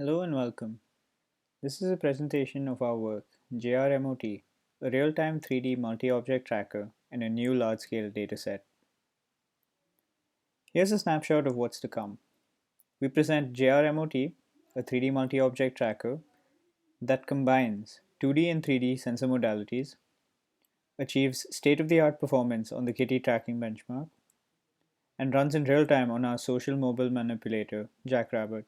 Hello and welcome. This is a presentation of our work, JRMOT, a real-time 3D multi-object tracker and a new large-scale dataset. Here's a snapshot of what's to come. We present JRMOT, a 3D multi-object tracker that combines 2D and 3D sensor modalities, achieves state-of-the-art performance on the Kitty tracking benchmark, and runs in real time on our social mobile manipulator, Jackrabbit.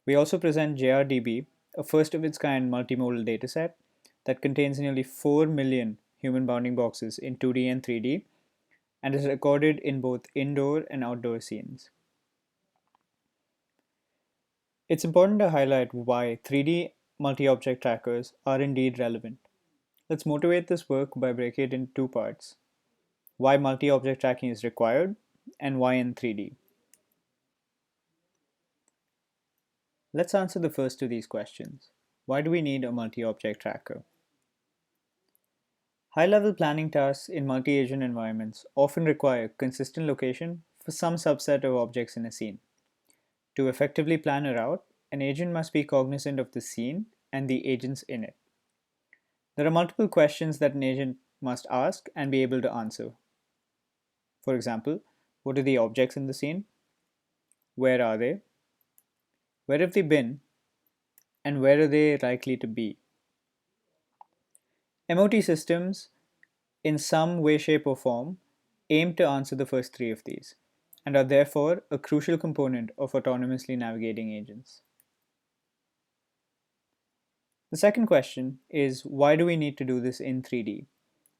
We also present JRDB, a first-of-its-kind multimodal dataset that contains nearly 4 million human bounding boxes in 2D and 3D and is recorded in both indoor and outdoor scenes. It's important to highlight why 3D multi-object trackers are indeed relevant. Let's motivate this work by breaking it into two parts: why multi-object tracking is required and why in 3D. Let's answer the first of these questions. Why do we need a multi-object tracker? High-level planning tasks in multi-agent environments often require consistent location for some subset of objects in a scene. To effectively plan a route, an agent must be cognizant of the scene and the agents in it. There are multiple questions that an agent must ask and be able to answer. For example, what are the objects in the scene? Where are they? Where have they been? And where are they likely to be? MOT systems, in some way, shape, or form, aim to answer the first three of these, and are therefore a crucial component of autonomously navigating agents. The second question is, why do we need to do this in 3D?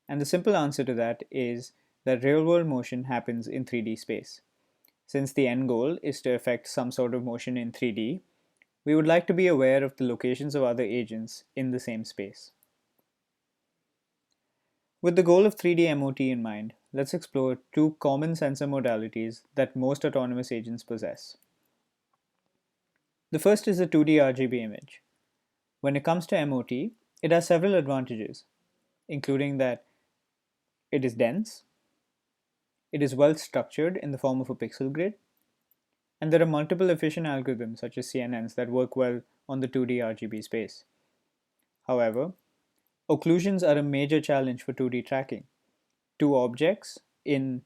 And the simple answer to that is that real-world motion happens in 3D space. Since the end goal is to effect some sort of motion in 3D, we would like to be aware of the locations of other agents in the same space. With the goal of 3D MOT in mind, let's explore two common sensor modalities that most autonomous agents possess. The first is a 2D RGB image. When it comes to MOT, it has several advantages, including that it is dense, it is well structured in the form of a pixel grid, and there are multiple efficient algorithms such as CNNs that work well on the 2D RGB space. However, occlusions are a major challenge for 2D tracking. Two objects in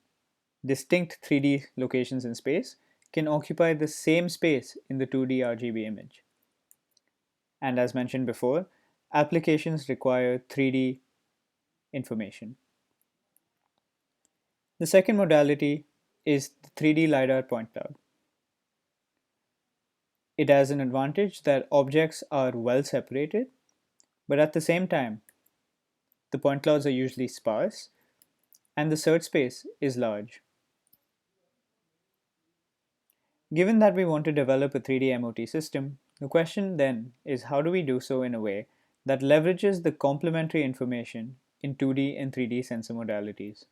distinct 3D locations in space can occupy the same space in the 2D RGB image. And as mentioned before, applications require 3D information. The second modality is the 3D LiDAR point cloud. It has an advantage that objects are well separated, but at the same time, the point clouds are usually sparse and the search space is large. Given that we want to develop a 3D MOT system, the question then is, how do we do so in a way that leverages the complementary information in 2D and 3D sensor modalities?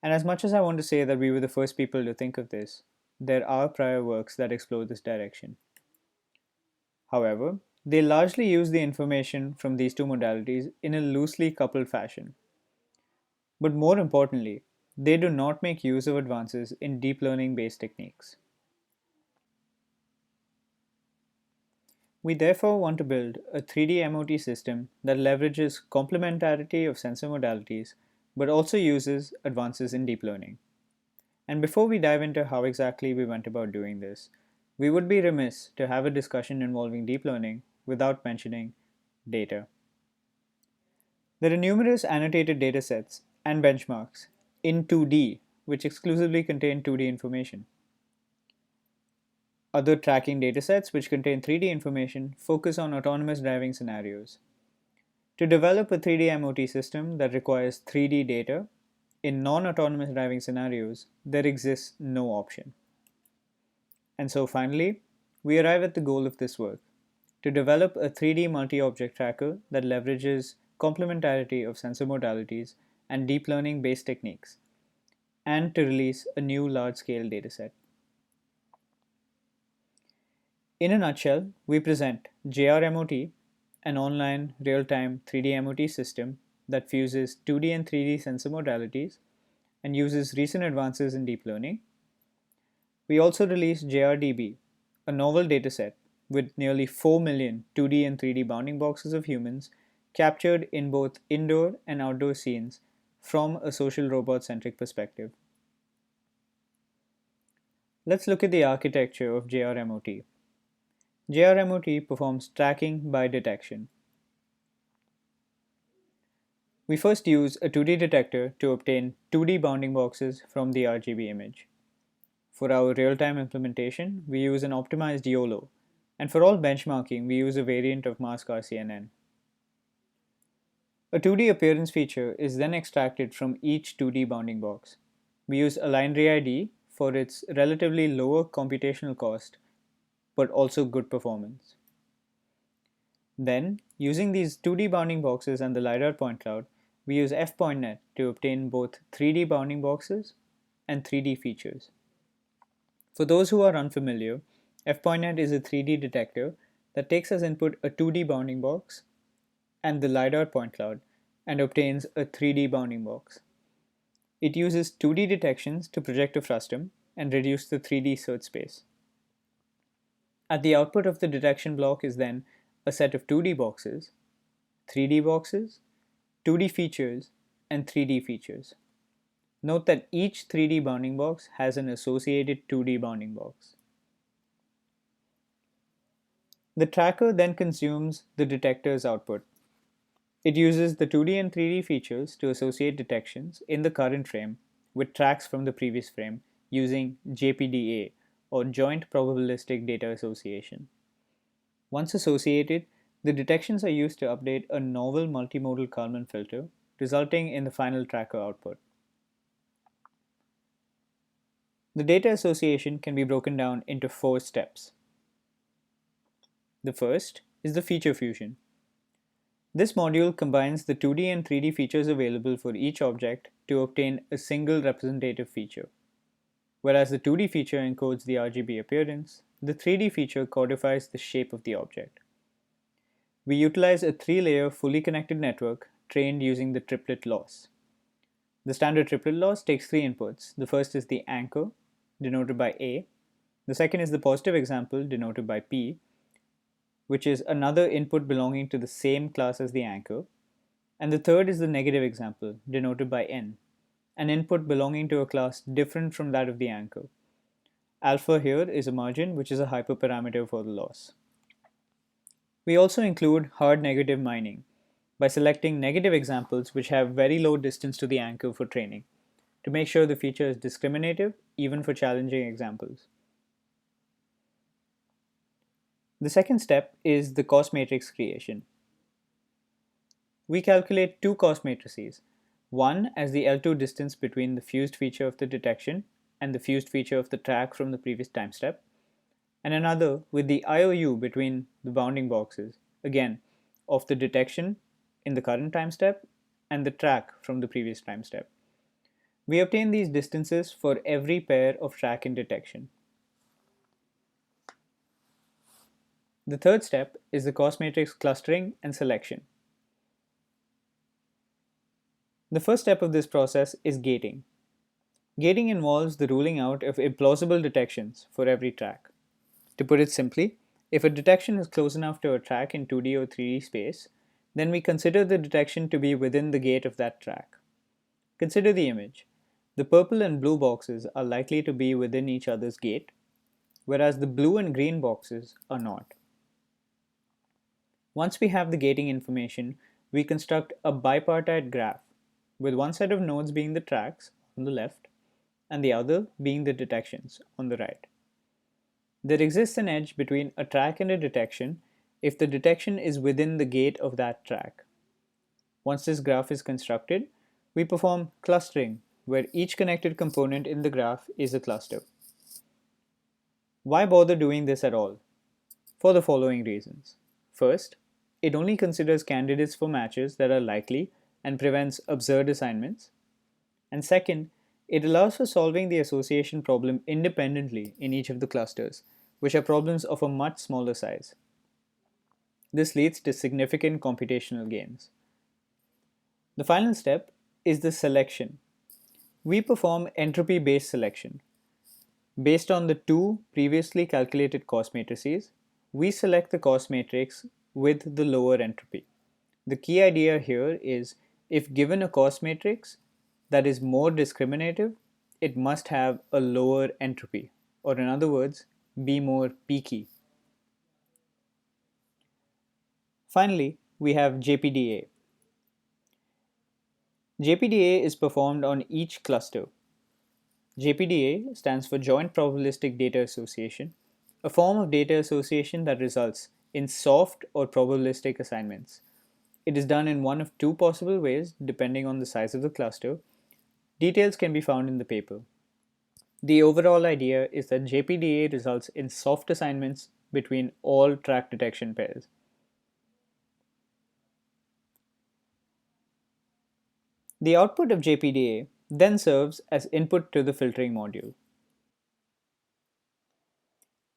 And as much as I want to say that we were the first people to think of this, there are prior works that explore this direction. However, they largely use the information from these two modalities in a loosely coupled fashion. But more importantly, they do not make use of advances in deep learning based techniques. We therefore want to build a 3D MOT system that leverages complementarity of sensor modalities but also uses advances in deep learning. And before we dive into how exactly we went about doing this, we would be remiss to have a discussion involving deep learning without mentioning data. There are numerous annotated datasets and benchmarks in 2D which exclusively contain 2D information. Other tracking datasets which contain 3D information focus on autonomous driving scenarios. To develop a 3D MOT system that requires 3D data in non-autonomous driving scenarios, there exists no option. And so finally, we arrive at the goal of this work: to develop a 3D multi-object tracker that leverages complementarity of sensor modalities and deep learning based techniques, and to release a new large-scale dataset. In a nutshell, we present JRMOT, an online real-time 3D MOT system that fuses 2D and 3D sensor modalities and uses recent advances in deep learning. We also release JRDB, a novel dataset with nearly 4 million 2D and 3D bounding boxes of humans captured in both indoor and outdoor scenes from a social robot centric perspective. Let's look at the architecture of JRMOT. JRMOT performs tracking by detection. We first use a 2D detector to obtain 2D bounding boxes from the RGB image. For our real-time implementation, we use an optimized YOLO, and for all benchmarking, we use a variant of mask RCNN. A 2D appearance feature is then extracted from each 2D bounding box. We use AlignReID for its relatively lower computational cost, but also good performance. Then, using these 2D bounding boxes and the LiDAR point cloud, we use fPointNet to obtain both 3D bounding boxes and 3D features. For those who are unfamiliar, fPointNet is a 3D detector that takes as input a 2D bounding box and the LiDAR point cloud and obtains a 3D bounding box. It uses 2D detections to project a frustum and reduce the 3D search space. At the output of the detection block is then a set of 2D boxes, 3D boxes, 2D features, and 3D features. Note that each 3D bounding box has an associated 2D bounding box. The tracker then consumes the detector's output. It uses the 2D and 3D features to associate detections in the current frame with tracks from the previous frame using JPDA, or Joint Probabilistic Data Association. Once associated, the detections are used to update a novel multimodal Kalman filter, resulting in the final tracker output. The data association can be broken down into 4 steps. The first is the feature fusion. This module combines the 2D and 3D features available for each object to obtain a single representative feature. Whereas the 2D feature encodes the RGB appearance, the 3D feature codifies the shape of the object. We utilize a 3-layer fully connected network trained using the triplet loss. The standard triplet loss takes 3 inputs. The first is the anchor, denoted by A. The second is the positive example, denoted by P, which is another input belonging to the same class as the anchor. And the third is the negative example, denoted by N, an input belonging to a class different from that of the anchor. Alpha here is a margin, which is a hyperparameter for the loss. We also include hard negative mining by selecting negative examples which have very low distance to the anchor for training, to make sure the feature is discriminative even for challenging examples. The second step is the cost matrix creation. We calculate 2 cost matrices, one as the L2 distance between the fused feature of the detection and the fused feature of the track from the previous time step, and another with the IOU between the bounding boxes, again, of the detection in the current time step and the track from the previous time step. We obtain these distances for every pair of track and detection. The third step is the cost matrix clustering and selection. The first step of this process is gating. Gating involves the ruling out of implausible detections for every track. To put it simply, if a detection is close enough to a track in 2D or 3D space, then we consider the detection to be within the gate of that track. Consider the image. The purple and blue boxes are likely to be within each other's gate, whereas the blue and green boxes are not. Once we have the gating information, we construct a bipartite graph, with one set of nodes being the tracks on the left and the other being the detections on the right. There exists an edge between a track and a detection if the detection is within the gate of that track. Once this graph is constructed, we perform clustering, where each connected component in the graph is a cluster. Why bother doing this at all? For the following reasons. First, it only considers candidates for matches that are likely and prevents absurd assignments. And second, it allows for solving the association problem independently in each of the clusters, which are problems of a much smaller size. This leads to significant computational gains. The final step is the selection. We perform entropy-based selection. Based on the two previously calculated cost matrices, we select the cost matrix with the lower entropy. The key idea here is if given a cost matrix that is more discriminative, it must have a lower entropy, or in other words, be more peaky. Finally, we have JPDA. JPDA is performed on each cluster. JPDA stands for Joint Probabilistic Data Association, a form of data association that results in soft or probabilistic assignments. It is done in one of two possible ways depending on the size of the cluster. Details can be found in the paper. The overall idea is that JPDA results in soft assignments between all track detection pairs. The output of JPDA then serves as input to the filtering module.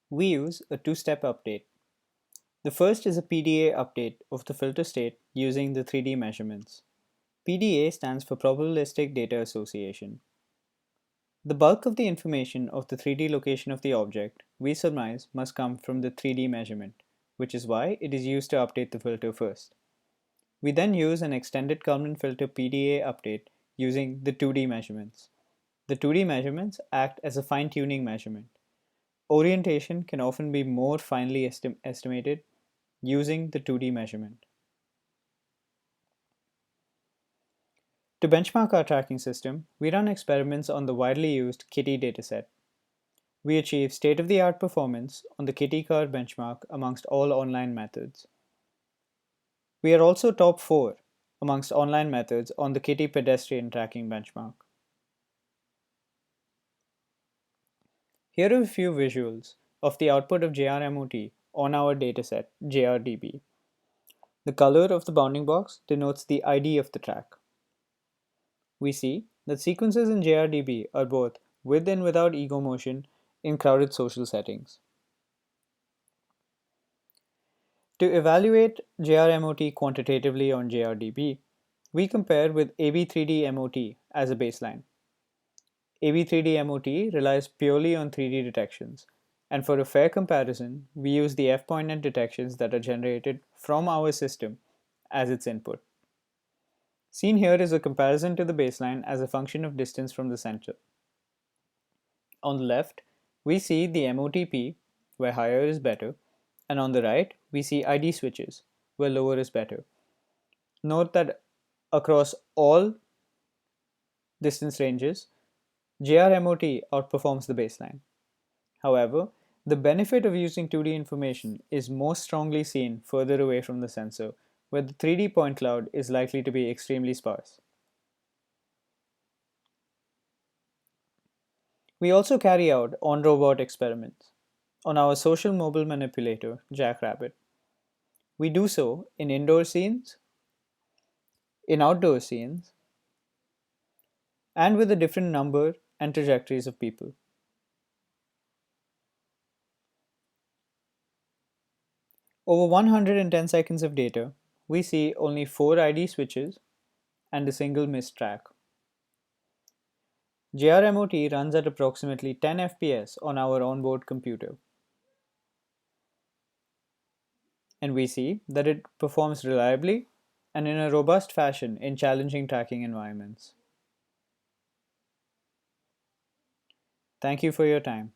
We use a two-step update. The first is a PDA update of the filter state using the 3D measurements. PDA stands for Probabilistic Data Association. The bulk of the information of the 3D location of the object, we surmise, must come from the 3D measurement, which is why it is used to update the filter first. We then use an extended Kalman filter PDA update using the 2D measurements. The 2D measurements act as a fine-tuning measurement. Orientation can often be more finely estimated using the 2D measurement. To benchmark our tracking system, we run experiments on the widely used Kitty dataset. We achieve state-of-the-art performance on the Kitty car benchmark amongst all online methods. We are also top 4 amongst online methods on the Kitty pedestrian tracking benchmark. Here are a few visuals of the output of JRMOT on our dataset, JRDB. The color of the bounding box denotes the ID of the track. We see that sequences in JRDB are both with and without ego motion in crowded social settings. To evaluate JRMOT quantitatively on JRDB, we compare with AB3D-MOT as a baseline. AB3D-MOT relies purely on 3D detections, and for a fair comparison, we use the F-point detections that are generated from our system as its input. Seen here is a comparison to the baseline as a function of distance from the center. On the left, we see the MOTP, where higher is better, and on the right, we see ID switches, where lower is better. Note that across all distance ranges, JRMOT outperforms the baseline. However, the benefit of using 2D information is most strongly seen further away from the sensor, where the 3D point cloud is likely to be extremely sparse. We also carry out Onrobot experiments on our social mobile manipulator, Jackrabbit. We do so in indoor scenes, in outdoor scenes, and with a different number and trajectories of people. Over 110 seconds of data, we see only 4 ID switches and a single missed track. JRMOT runs at approximately 10 FPS on our onboard computer. And we see that it performs reliably and in a robust fashion in challenging tracking environments. Thank you for your time.